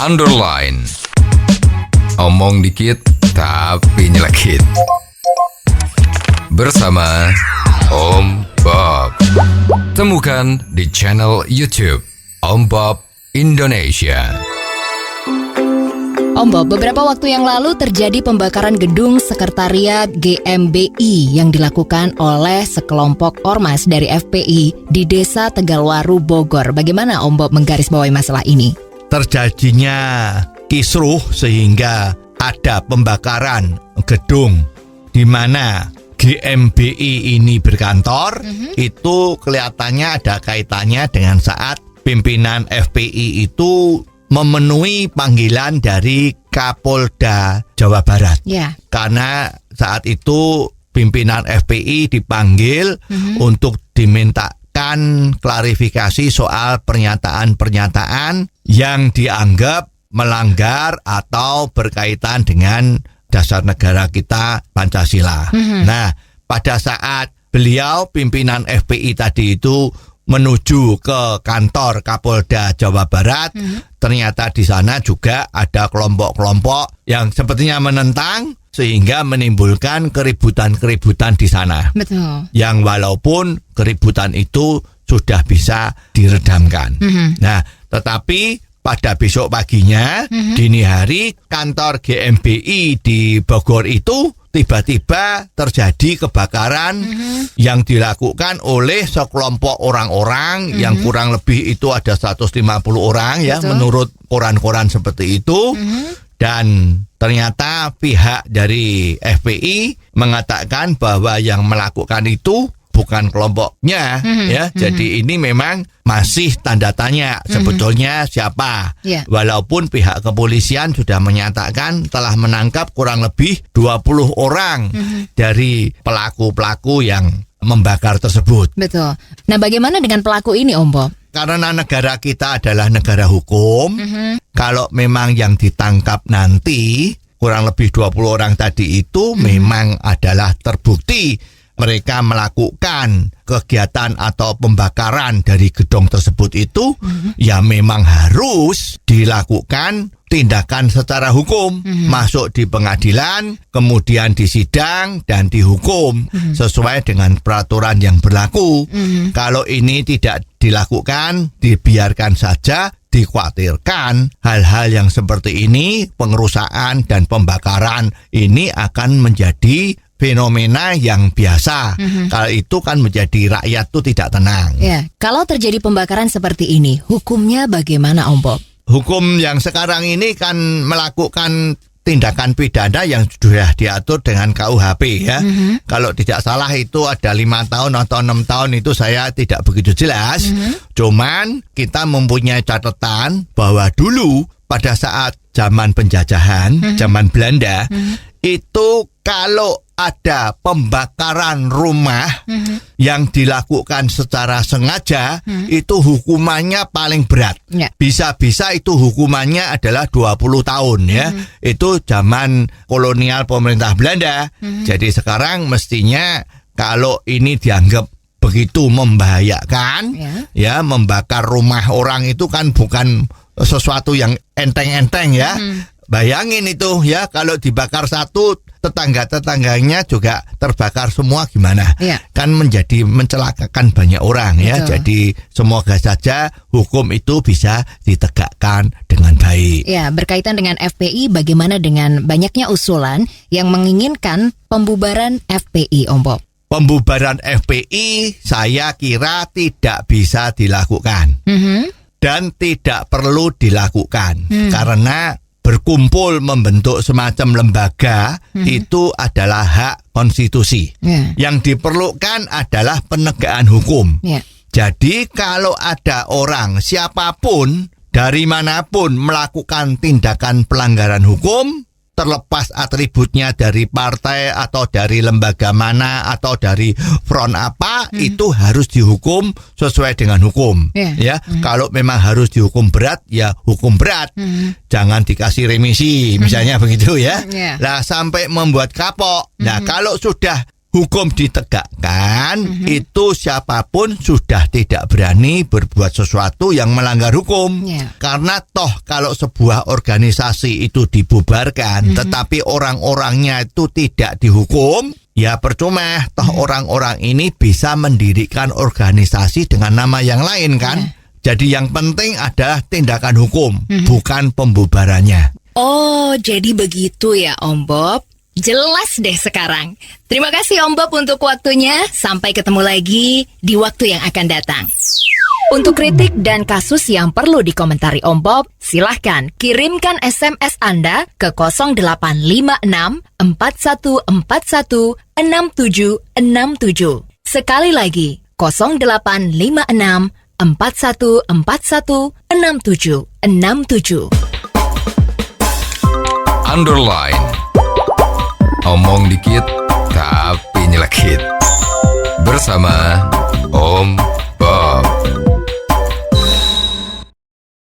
underline. Omong dikit tapi nyelekit. Bersama Om Bob. Temukan di channel YouTube Om Bob Indonesia. Om Bob, beberapa waktu yang lalu terjadi pembakaran gedung sekretariat GMBI yang dilakukan oleh sekelompok ormas dari FPI di Desa Tegalwaru, Bogor. Bagaimana Om Bob menggarisbawahi masalah ini? Terjadinya kisruh sehingga ada pembakaran gedung di mana GMBI ini berkantor. Itu kelihatannya ada kaitannya dengan saat pimpinan FPI itu memenuhi panggilan dari Kapolda Jawa Barat. Karena saat itu pimpinan FPI dipanggil untuk dimintakan klarifikasi soal pernyataan-pernyataan yang dianggap melanggar atau berkaitan dengan dasar negara kita Pancasila. Nah, pada saat beliau pimpinan FPI tadi itu menuju ke kantor Kapolda Jawa Barat, ternyata di sana juga ada kelompok-kelompok yang sepertinya menentang sehingga menimbulkan keributan-keributan di sana. Betul. Yang walaupun keributan itu sudah bisa diredamkan. Nah, tetapi pada besok paginya, dini hari, kantor GMBI di Bogor itu tiba-tiba terjadi kebakaran yang dilakukan oleh sekelompok orang-orang yang kurang lebih itu ada 150 orang. Betul. Ya, menurut koran-koran seperti itu. Dan ternyata pihak dari FPI mengatakan bahwa yang melakukan itu bukan kelompoknya, Jadi ini memang masih tanda tanya sebetulnya siapa. Walaupun pihak kepolisian sudah menyatakan telah menangkap kurang lebih 20 orang dari pelaku-pelaku yang membakar tersebut. Betul. Nah, bagaimana dengan pelaku ini, Om Bob? Karena negara kita adalah negara hukum, kalau memang yang ditangkap nanti kurang lebih 20 orang tadi itu memang adalah terbukti mereka melakukan kegiatan atau pembakaran dari gedung tersebut itu, ya memang harus dilakukan tindakan secara hukum, masuk di pengadilan, kemudian disidang dan dihukum sesuai dengan peraturan yang berlaku. Kalau ini tidak dilakukan, dibiarkan saja, dikhawatirkan hal-hal yang seperti ini, pengerusakan dan pembakaran ini akan menjadi fenomena yang biasa. Kalau itu kan menjadi rakyat tuh tidak tenang. Ya, kalau terjadi pembakaran seperti ini, hukumnya bagaimana, Om Bob? Hukum yang sekarang ini kan melakukan tindakan pidana yang sudah diatur dengan KUHP ya. Kalau tidak salah itu ada 5 tahun atau 6 tahun, itu saya tidak begitu jelas. Cuman kita mempunyai catatan bahwa dulu pada saat zaman penjajahan, zaman Belanda, itu kalau ada pembakaran rumah yang dilakukan secara sengaja, itu hukumannya paling berat. Bisa-bisa itu hukumannya adalah 20 tahun ya. Itu zaman kolonial pemerintah Belanda. Jadi sekarang mestinya kalau ini dianggap begitu membahayakan, ya membakar rumah orang itu kan bukan sesuatu yang enteng-enteng ya. Bayangin itu ya, kalau dibakar satu, tetangga-tetangganya juga terbakar semua gimana? Kan menjadi mencelakakan banyak orang ya. Jadi semoga saja hukum itu bisa ditegakkan dengan baik. Ya, berkaitan dengan FPI, bagaimana dengan banyaknya usulan yang menginginkan pembubaran FPI, Om Bob? Pembubaran FPI saya kira tidak bisa dilakukan. Dan tidak perlu dilakukan. Karena berkumpul membentuk semacam lembaga itu adalah hak konstitusi. Yang diperlukan adalah penegakan hukum. Jadi kalau ada orang siapapun dari manapun melakukan tindakan pelanggaran hukum, terlepas atributnya dari partai atau dari lembaga mana atau dari front apa, itu harus dihukum sesuai dengan hukum. Kalau memang harus dihukum berat, ya hukum berat. Jangan dikasih remisi, misalnya begitu ya. Nah, sampai membuat kapok. Nah, kalau sudah hukum ditegakkan, itu siapapun sudah tidak berani berbuat sesuatu yang melanggar hukum. Ya. Karena toh kalau sebuah organisasi itu dibubarkan, tetapi orang-orangnya itu tidak dihukum, ya percuma. Toh orang-orang ini bisa mendirikan organisasi dengan nama yang lain kan. Jadi yang penting adalah tindakan hukum, bukan pembubarannya. Oh, jadi begitu ya Om Bob. Jelas deh sekarang. Terima kasih Om Bob untuk waktunya. Sampai ketemu lagi di waktu yang akan datang. Untuk kritik dan kasus yang perlu dikomentari Om Bob, silahkan kirimkan SMS Anda ke 0856 4141 6767. Sekali lagi, 0856 4141 6767. Underline. Omong dikit tapi nyelekit. Bersama Om